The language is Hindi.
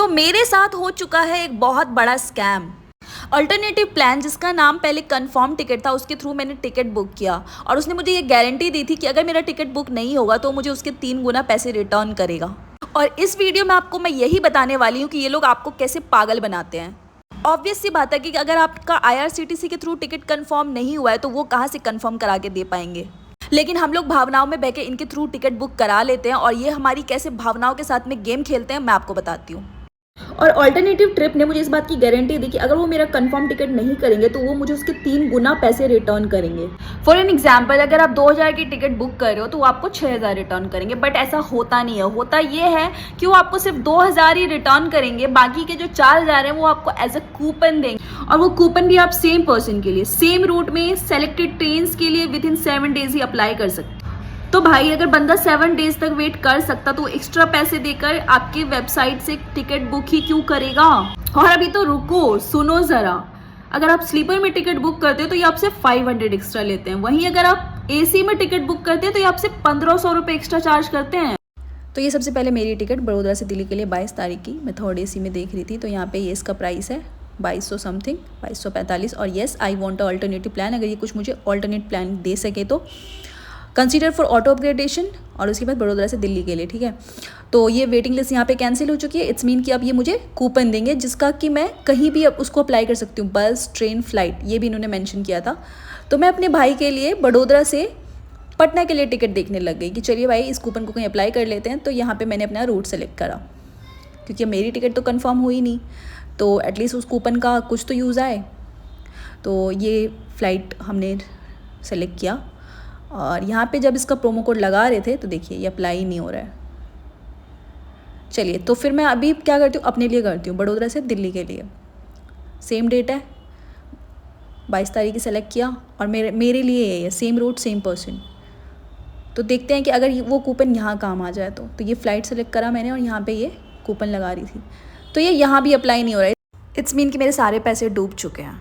तो मेरे साथ हो चुका है एक बहुत बड़ा स्कैम। अल्टरनेटिव प्लान जिसका नाम पहले कंफर्म टिकट था, उसके थ्रू मैंने टिकट बुक किया और उसने मुझे ये गारंटी दी थी कि अगर मेरा टिकट बुक नहीं होगा तो मुझे उसके 3 गुना पैसे रिटर्न करेगा। और इस वीडियो में आपको मैं यही बताने वाली हूँ कि ये लोग आपको कैसे पागल बनाते हैं। ऑब्वियस सी बात है कि अगर आपका IRCTC के थ्रू टिकट कंफर्म नहीं हुआ है तो वो कहाँ से कंफर्म करा के दे पाएंगे। लेकिन हम लोग भावनाओं में बह के इनके थ्रू टिकट बुक करा लेते हैं और ये हमारी कैसे भावनाओं के साथ में गेम खेलते हैं मैं आपको बताती हूँ। और अल्टरनेटिव ट्रिप ने मुझे इस बात की गारंटी दी कि अगर वो मेरा कंफर्म टिकट नहीं करेंगे तो वो मुझे उसके 3 गुना पैसे रिटर्न करेंगे। फॉर एन एग्जाम्पल, अगर आप 2000 की टिकट बुक कर रहे हो तो वो आपको 6000 रिटर्न करेंगे, बट ऐसा होता नहीं है। होता ये है कि वो आपको सिर्फ 2000 ही रिटर्न करेंगे, बाकी के जो 4000 है वो आपको एज अ कूपन देंगे। और वो कूपन भी आप सेम पर्सन के लिए, सेम रूट में, सेलेक्टेड ट्रेन के लिए with in 7 days he apply कर सकते। तो भाई अगर बंदा 7 डेज तक वेट कर सकता तो एक्स्ट्रा पैसे देकर आपके वेबसाइट से टिकट बुक ही क्यों करेगा। और अभी तो रुको, सुनो जरा, अगर आप स्लीपर में टिकट बुक करते हो तो ये आपसे 500 एक्स्ट्रा लेते हैं, वहीं अगर आप AC में टिकट बुक करते हैं तो ये आपसे 1500 रुपये एक्स्ट्रा चार्ज करते हैं। तो ये सबसे पहले मेरी टिकट बड़ोदरा से दिल्ली के लिए 22 तारीख की मैं 3rd AC में देख रही थी। तो यहाँ पे ये इसका प्राइस है 2200 समथिंग, 2245। और yes, I want a alternative plan. अगर ये कुछ मुझे अल्टरनेट प्लान दे सके तो कंसीडर फॉर ऑटो अपग्रेडेशन, और उसके बाद बड़ोदरा से दिल्ली के लिए, ठीक है। तो ये वेटिंग लिस्ट यहाँ पे कैंसिल हो चुकी है। इट्स मीन कि अब ये मुझे कूपन देंगे जिसका कि मैं कहीं भी अब उसको अप्लाई कर सकती हूँ, बस, ट्रेन, फ्लाइट, ये भी इन्होंने मेंशन किया था। तो मैं अपने भाई के लिए बड़ोदरा से पटना के लिए टिकट देखने लग गई कि चलिए भाई इस कूपन को कहीं अप्लाई कर लेते हैं। तो यहाँ पर मैंने अपना रूट सेलेक्ट करा क्योंकि मेरी टिकट तो कन्फर्म हुई नहीं, तो एटलीस्ट उस कूपन का कुछ तो यूज़ आए। तो ये फ़्लाइट हमने सेलेक्ट किया और यहाँ पे जब इसका प्रोमो कोड लगा रहे थे तो देखिए ये अप्लाई ही नहीं हो रहा है। चलिए, तो फिर मैं अभी क्या करती हूँ, अपने लिए करती हूँ, बड़ोदरा से दिल्ली के लिए। सेम डेट है, 22 तारीख की सेलेक्ट किया और मेरे लिए है सेम रूट, सेम पर्सन। तो देखते हैं कि अगर वो कूपन यहाँ काम आ जाए तो ये फ़्लाइट सेलेक्ट करा मैंने और यहाँ पर ये कूपन लगा रही थी, तो ये यहाँ भी अप्लाई नहीं हो रहा है। इट्स मीन कि मेरे सारे पैसे डूब चुके हैं।